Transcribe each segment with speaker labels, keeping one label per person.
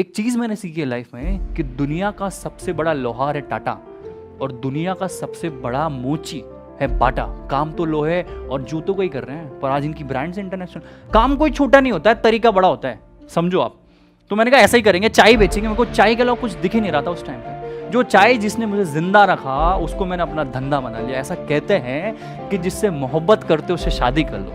Speaker 1: एक चीज़ मैंने सीखी है लाइफ में कि दुनिया का सबसे बड़ा लोहार है टाटा और दुनिया का सबसे बड़ा मोची है बाटा। काम तो लोहे और जूतों का ही कर रहे हैं, पर आज इनकी ब्रांड्स इंटरनेशनल। काम कोई छोटा नहीं होता है, तरीका बड़ा होता है, समझो आप। तो मैंने कहा ऐसा ही करेंगे, चाय बेचेंगे। मेरे को चाय के अलावा कुछ दिख ही नहीं रहा था उस टाइम पे। जो चाय जिसने मुझे जिंदा रखा उसको मैंने अपना धंधा बना लिया। ऐसा कहते हैं कि जिससे मोहब्बत करते हो उससे शादी कर लो,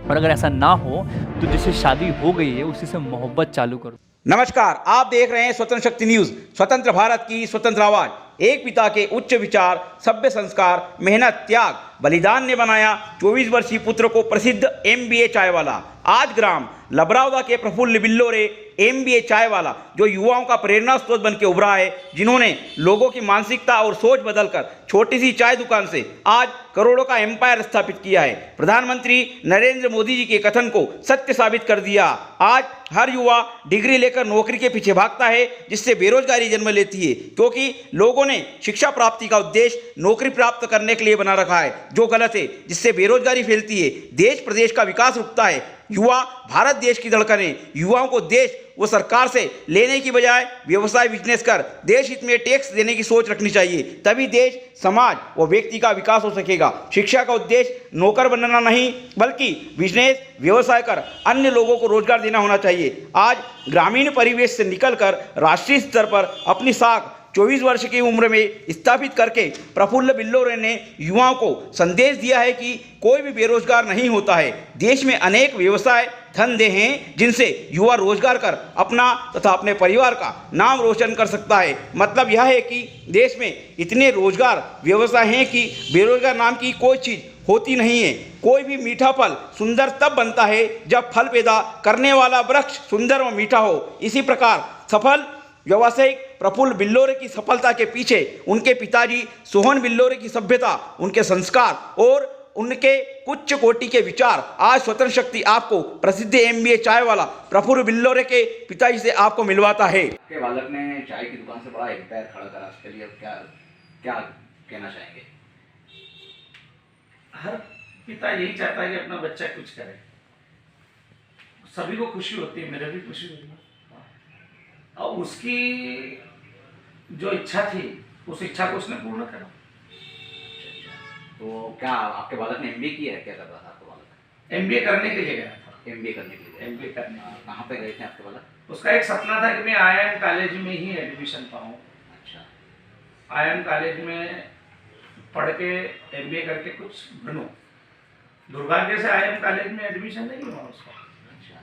Speaker 1: और अगर ऐसा ना हो तो जिससे शादी हो गई है उसी से मोहब्बत चालू करो।
Speaker 2: नमस्कार, आप देख रहे हैं स्वतंत्र शक्ति न्यूज। स्वतंत्र भारत की स्वतंत्र आवाज। एक पिता के उच्च विचार, सभ्य संस्कार, मेहनत, त्याग, बलिदान ने बनाया 24 वर्षीय पुत्र को प्रसिद्ध MBA चाय वाला। आज ग्राम लबरावदा के प्रफुल्ल बिल्लोरे MBA चाय वाला जो युवाओं का प्रेरणा स्रोत बन के उभरा है, जिन्होंने लोगों की मानसिकता और सोच बदलकर छोटी सी चाय दुकान से आज करोड़ों का एम्पायर स्थापित किया है। प्रधानमंत्री नरेंद्र मोदी जी के कथन को सत्य साबित कर दिया। आज हर युवा डिग्री लेकर नौकरी के पीछे भागता है, जिससे बेरोजगारी जन्म लेती है, क्योंकि लोगों ने शिक्षा प्राप्ति का उद्देश्य नौकरी प्राप्त करने के लिए बना रखा है, जो गलत है, जिससे बेरोजगारी फैलती है, देश प्रदेश का विकास रुकता है। युवा भारत देश की धड़कन है। युवाओं को देश वो सरकार से लेने की बजाय व्यवसाय बिजनेस कर देश हित में टैक्स देने की सोच रखनी चाहिए, तभी देश, समाज व व्यक्ति का विकास हो सकेगा। शिक्षा का उद्देश्य नौकर बनना नहीं, बल्कि बिजनेस व्यवसाय कर अन्य लोगों को रोजगार देना होना चाहिए। आज ग्रामीण परिवेश से निकलकर राष्ट्रीय स्तर पर अपनी साख 24 वर्ष की उम्र में स्थापित करके प्रफुल्ल बिल्लोरे ने युवाओं को संदेश दिया है कि कोई भी बेरोजगार नहीं होता है। देश में अनेक व्यवसाय धंधे हैं जिनसे युवा रोजगार कर अपना तथा अपने परिवार का नाम रोशन कर सकता है। मतलब यह है कि देश में इतने रोजगार व्यवसाय हैं कि बेरोजगार नाम की कोई चीज़ होती नहीं है। कोई भी मीठा फल सुंदर तब बनता है जब फल पैदा करने वाला वृक्ष सुंदर व मीठा हो। इसी प्रकार सफल व्यावसायिक प्रफुल्ल बिल्लोरे की सफलता के पीछे उनके पिताजी सोहन बिल्लोरे की सभ्यता, उनके संस्कार और उनके उच्च कोटि के विचार। आज स्वतंत्र शक्ति आपको प्रसिद्ध MBA चाय वाला प्रफुल्ल बिल्लोरे के पिताजी से आपको मिलवाता है।
Speaker 3: के बालक ने चाय की दुकान से बड़ा एम्पायर खड़ा करा, उसके लिए क्या क्या कहना चाहेंगे?
Speaker 4: हर पिता यही चाहता है कि अपना बच्चा कुछ करे, सभी को खुशी होती है, मेरे भी खुशी हुई। और उसकी जो इच्छा थी उस इच्छा को उसने पूर्ण करा।
Speaker 3: तो क्या आपके बालक ने MBA किया है? क्या कर रहा था आपका बालक?
Speaker 4: MBA करने के लिए गया था।
Speaker 3: MBA करने के लिए?
Speaker 4: MBA करने
Speaker 3: कहाँ पे गए थे आपके बालक?
Speaker 4: उसका एक सपना था कि मैं IIM कॉलेज में ही एडमिशन पाऊँ।
Speaker 3: अच्छा।
Speaker 4: IIM कॉलेज में पढ़ के MBA करके कुछ बनूं। दुर्भाग्य से IIM कॉलेज में एडमिशन नहीं हुआ उसका।
Speaker 3: अच्छा।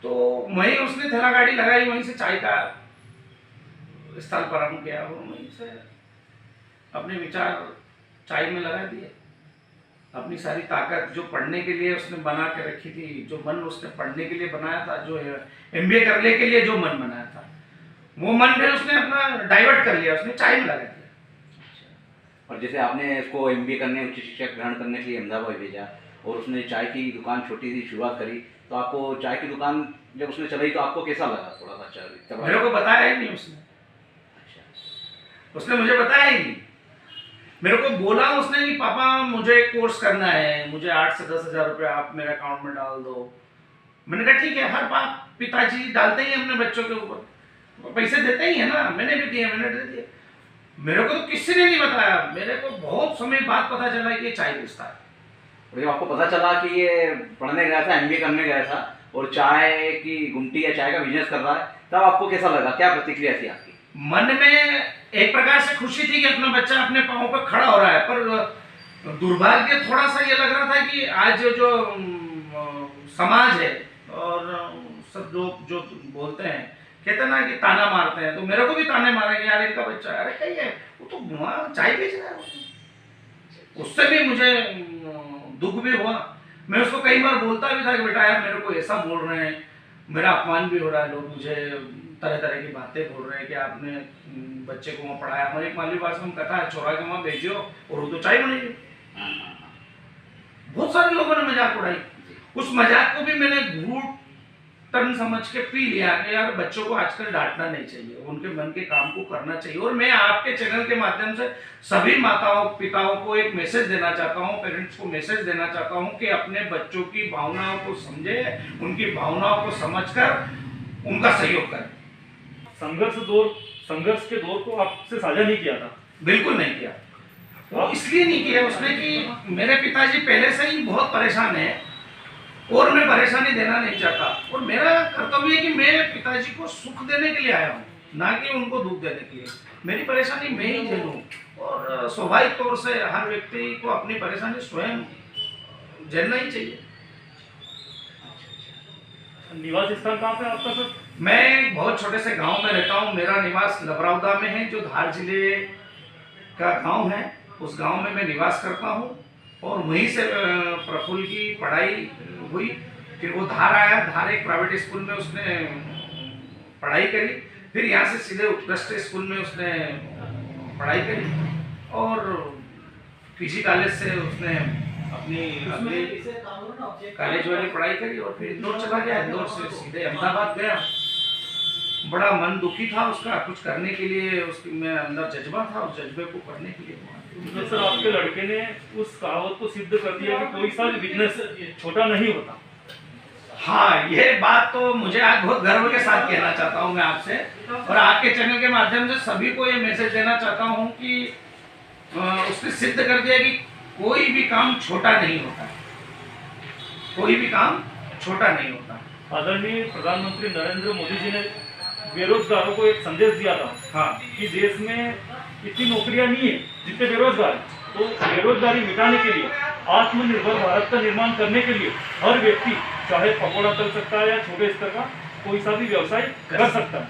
Speaker 4: तो वहीं उसने थैला गाड़ी लगाई, वहीं से चाय का स्थल प्रारंभ किया और वहीं से अपने विचार चाय में लगा दिए। अपनी सारी ताकत जो पढ़ने के लिए उसने बना के रखी थी, जो मन उसने पढ़ने के लिए बनाया था, जो MBA करने के लिए जो मन बनाया था, वो मन फिर उसने अपना डाइवर्ट कर लिया, उसने चाय में लगा दिया।
Speaker 3: और जैसे आपने इसको MBA करने, उच्च शिक्षा ग्रहण करने के लिए अहमदाबाद भेजा और उसने चाय की दुकान छोटी सी शुरुआत करी, तो आपको चाय की दुकान जब उसने चलाई तो आपको कैसा लगा? थोड़ा सा अच्छा
Speaker 4: मेरे को बताया ही नहीं उसने।
Speaker 3: अच्छा।
Speaker 4: उसने मुझे बताया ही नहीं। मेरे को बोला उसने कि पापा मुझे कोर्स करना है, मुझे 8 से 10 हज़ार रुपये आप मेरे अकाउंट में डाल दो। मैंने कहा ठीक है, हर बाप पिताजी डालते ही अपने बच्चों के ऊपर, पैसे देते ही है ना, मैंने भी दिए, मैंने दे दिए। मेरे को तो किसी ने नहीं बताया, मेरे को बहुत समय बाद पता चला कि ये चाय बेचता है।
Speaker 3: और जब आपको पता चला कि ये पढ़ने गया था, MBA करने गया था और चाय की गुमटी या चाय का बिजनेस कर रहा है, तब आपको कैसा लगा? क्या प्रतिक्रिया थी आपकी?
Speaker 4: मन में एक प्रकार से खुशी थी कि अपना बच्चा अपने पाँव पर खड़ा हो रहा है, पर दुर्भाग्य थोड़ा सा ये लग रहा था कि आज जो समाज है और सब लोग जो बोलते हैं, कहते ना कि ताना मारते हैं, तो मेरे को भी ताने मारेंगे, यार इनका बच्चा, अरे कहीं है वो तो वहाँ चाय बेच रहा है। उससे भी मुझे दुख भी हुआ। मैं उसको कई बार बोलता भी था कि बेटा यार मेरे को ऐसा बोल रहे हैं, मेरा अपमान भी हो रहा है, लोग मुझे तरह तरह की बातें बोल रहे हैं कि आपने बच्चे को वहाँ पढ़ाया। हमारे एक माली पास में कथा है, छोरा के वहाँ भेजियो और वो तो चाय बनेगी। बहुत सारे लोगों ने मजाक उड़ाई। उस मजाक को भी मैंने घूट टर्न समझ के पी लिया कि यार बच्चों को आजकल डांटना नहीं चाहिए, उनके मन के काम को करना चाहिए। और मैं आपके चैनल के माध्यम से सभी माताओं पिताओं को एक मैसेज देना चाहता हूँ, पेरेंट्स को मैसेज देना चाहता हूँ कि अपने बच्चों की भावनाओं को समझे, उनकी भावनाओं को समझकर उनका सहयोग करें।
Speaker 5: संघर्ष के दौर को आपसे साझा नहीं किया था?
Speaker 4: बिल्कुल नहीं किया। वो इसलिए नहीं किया उसने कि मेरे पिताजी पहले से ही बहुत परेशान है और मैं परेशानी देना नहीं चाहता, और मेरा कर्तव्य है कि मैं पिताजी को सुख देने के लिए आया हूँ, ना कि उनको दुख देने के लिए। मेरी परेशानी मैं ही झेलूं, और स्वाभाविक तौर से हर व्यक्ति को अपनी परेशानी स्वयं झेलना ही चाहिए।
Speaker 5: निवास स्थान कहाँ पे आपका सर?
Speaker 4: मैं एक बहुत छोटे से गांव में रहता हूं। मेरा निवास लबरौदा में है, जो धार जिले का गांव है। उस गांव में मैं निवास करता हूं, और वहीं से प्रफुल्ल की पढ़ाई हुई। फिर वो धार आया, धार एक प्राइवेट स्कूल में उसने पढ़ाई करी। फिर यहाँ से सीधे उत्कृष्ट स्कूल में उसने पढ़ाई करी, और पीजी कॉलेज से उसने अपनी कॉलेज वाली पढ़ाई करी, और फिर इंदौर चला गया। इंदौर से सीधे अहमदाबाद गया। बड़ा मन दुखी था उसका, कुछ करने के लिए उसके में अंदर जज्बा था, उस जज्बे को करने के लिए
Speaker 5: तो सर आपके लड़के ने उस कहावत को सिद्ध कर दिया कि कोई सा बिजनेस छोटा नहीं होता।
Speaker 4: हाँ, ये बात तो मुझे आज बहुत गर्व के साथ कहना चाहता हूँ मैं आपसे, और आपके चैनल के माध्यम से सभी को ये मैसेज देना चाहता हूँ कि उसने सिद्ध कर दिया कि कोई भी काम छोटा नहीं होता, कोई भी काम छोटा नहीं होता।
Speaker 5: आदरणीय प्रधानमंत्री नरेंद्र मोदी जी ने बेरोजगारों को एक संदेश दिया था,
Speaker 4: हाँ,
Speaker 5: कि देश में इतनी नौकरियां नहीं है जितने बेरोजगार, तो बेरोजगारी मिटाने के लिए, आत्मनिर्भर भारत का निर्माण करने के लिए हर व्यक्ति चाहे पकौड़ा तल सकता है या छोटे स्तर का कोई सा भी व्यवसाय कर सकता है।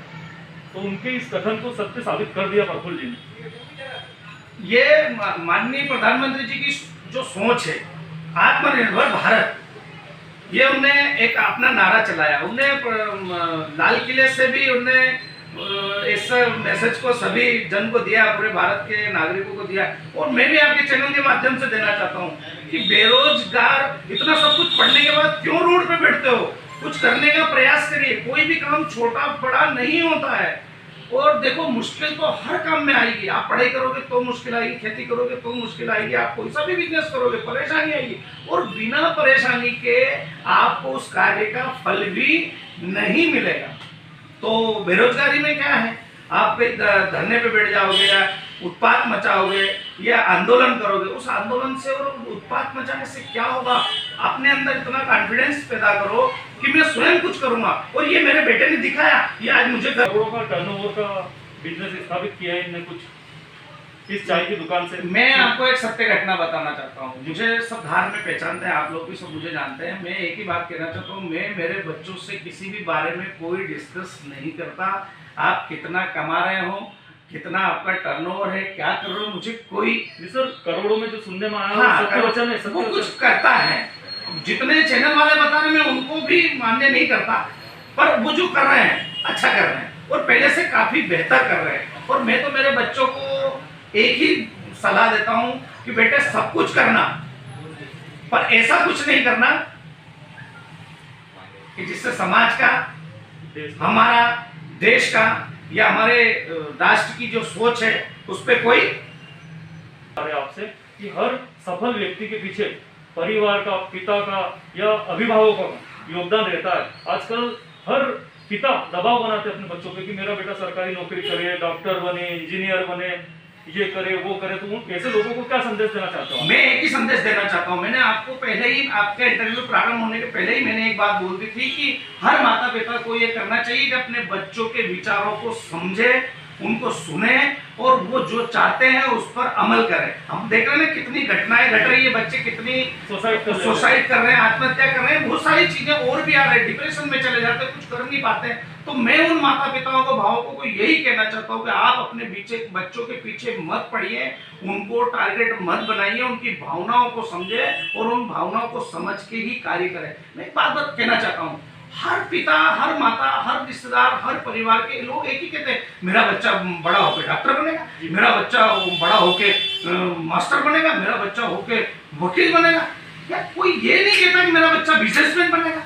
Speaker 5: तो उनके इस कथन को सत्य साबित कर दिया प्रफुल्ल जी ने।
Speaker 4: ये माननीय प्रधानमंत्री जी की जो सोच है आत्मनिर्भर भारत, ये उन्हें एक अपना नारा चलाया। उन्हें लाल किले से भी उन्हें इस मैसेज को सभी जन को दिया, पूरे भारत के नागरिकों को दिया। और मैं भी आपके चैनल के माध्यम से देना चाहता हूँ कि बेरोजगार इतना सब कुछ पढ़ने के बाद क्यों रोड पे बैठते हो, कुछ करने का प्रयास करिए। कोई भी काम छोटा बड़ा नहीं होता है, और देखो मुश्किल तो हर काम में आएगी। आप पढ़ाई करोगे तो मुश्किल आएगी, खेती करोगे तो मुश्किल आएगी, आप कोई सा भी बिजनेस करोगे परेशानी आएगी, और बिना परेशानी के आपको उस कार्य का फल भी नहीं मिलेगा। तो बेरोजगारी में क्या है, आप कहीं धरने पे बैठ जाओगे या उत्पात मचाओगे या आंदोलन करोगे, उस आंदोलन से और उत्पात मचाने से क्या होगा। अपने अंदर इतना कॉन्फिडेंस पैदा करो कि मैं स्वयं कुछ करूंगा, और ये मेरे बेटे ने दिखाया। ये आज मुझे
Speaker 5: करोड़ों का टर्नओवर का बिजनेस स्थापित किया है इनने कुछ इस चाय की दुकान से।
Speaker 4: मैं आपको एक सत्य घटना बताना चाहता हूँ। मुझे सब धार में पहचानते हैं, आप लोग भी सब मुझे जानते हैं। मैं एक ही बात कहना चाहता हूँ, मैं मेरे बच्चों से किसी भी बारे में कोई डिस्कस नहीं करता। आप कितना कमा रहे हो, कितना आपका टर्नओवर है, क्या कर रहे हो, मुझे कोई
Speaker 5: सर करोड़ों में जो सुनने में आया
Speaker 4: हाँ,
Speaker 5: सत्य वचन है,
Speaker 4: वो कुछ करता है। जितने चैनल वाले बता रहे हैं मैं उनको भी मान्य नहीं करता, पर वो जो कर रहे हैं अच्छा कर रहे हैं, और पहले से काफी बेहतर कर रहे हैं। और मैं तो मेरे बच्चों को एक ही सलाह देता हूं कि बेटे सब कुछ करना, पर ऐसा कुछ नहीं करना कि जिससे समाज का, हमारा देश का या हमारे राष्ट्र की जो सोच है उस पर कोई
Speaker 5: आपसे कि हर सफल व्यक्ति के पीछे परिवार का, पिता का या अभिभावकों का योगदान रहता है। आजकल हर पिता दबाव बनाते हैं अपने बच्चों पे कि मेरा बेटा सरकारी नौकरी करे, डॉक्टर बने, इंजीनियर बने, ये करे वो करे। तो ऐसे लोगों को क्या संदेश देना चाहते हो?
Speaker 4: मैं एक ही संदेश देना चाहता हूं। मैंने आपको पहले ही, आपका इंटरव्यू प्रारंभ होने के पहले ही मैंने एक बात बोल दी थी कि हर माता पिता को ये करना चाहिए कि अपने बच्चों के विचारों को समझे, उनको सुने, और वो जो चाहते हैं उस पर अमल करें। हम देख रहे हैं कितनी घटनाएं घट रही है, बच्चे कितनी सुसाइड कर रहे हैं, आत्महत्या कर रहे हैं, बहुत सारी चीजें और भी आ रही है, डिप्रेशन में चले जाते हैं, कुछ कर नहीं पाते। तो मैं उन माता पिताओं को, भावकों को यही कहना चाहता हूँ कि आप अपने बच्चों के पीछे मत पड़िए, उनको टारगेट मत बनाइए, उनकी भावनाओं को समझे और उन भावनाओं को समझ के ही कार्य करें। मैं एक बात कहना चाहता हूँ, हर पिता, हर माता, हर रिश्तेदार, हर परिवार के लोग एक ही कहते हैं, मेरा बच्चा बड़ा होकर डॉक्टर बनेगा, मेरा बच्चा बड़ा होकर मास्टर बनेगा, मेरा बच्चा होकर वकील बनेगा। या कोई ये नहीं कहता कि मेरा बच्चा बिजनेसमैन बनेगा।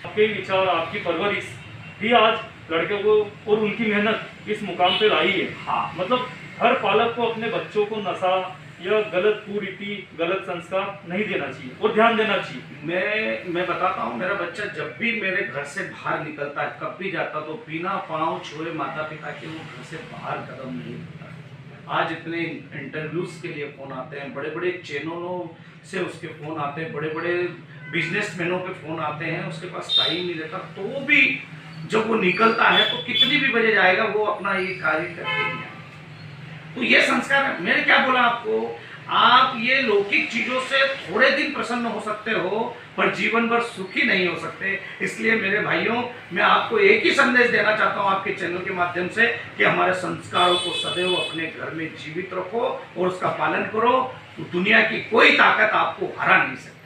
Speaker 5: आपके विचार, आपकी परवरिश ही आज लड़के को और उनकी मेहनत इस मुकाम पे लाई है।
Speaker 4: हाँ।
Speaker 5: मतलब हर पालक को अपने बच्चों को नशा या गलत कुरीति, गलत संस्कार नहीं देना चाहिए और ध्यान देना चाहिए।
Speaker 4: मैं बताता हूँ, मेरा बच्चा जब भी मेरे घर से बाहर निकलता है, कब भी जाता, तो बिना पाँव छुए माता पिता के वो घर से बाहर कदम नहीं उठाता। आज इतने इंटरव्यूज के लिए फोन आते हैं, बड़े बड़े चैनलों से उसके फोन आते हैं, बड़े बड़े बिजनेसमैनों के फोन आते हैं, उसके पास टाइम नहीं रहता, तो भी जब वो निकलता है तो कितनी भी बजे जाएगा, वो अपना ये कार्य करके ही आएगा। तो ये संस्कार है। मैंने क्या बोला आपको, आप ये लौकिक चीजों से थोड़े दिन प्रसन्न हो सकते हो, पर जीवन भर सुखी नहीं हो सकते। इसलिए मेरे भाइयों, मैं आपको एक ही संदेश देना चाहता हूँ आपके चैनल के माध्यम से कि हमारे संस्कारों को सदैव अपने घर में जीवित रखो और उसका पालन करो। तो दुनिया की कोई ताकत आपको हरा नहीं सकती।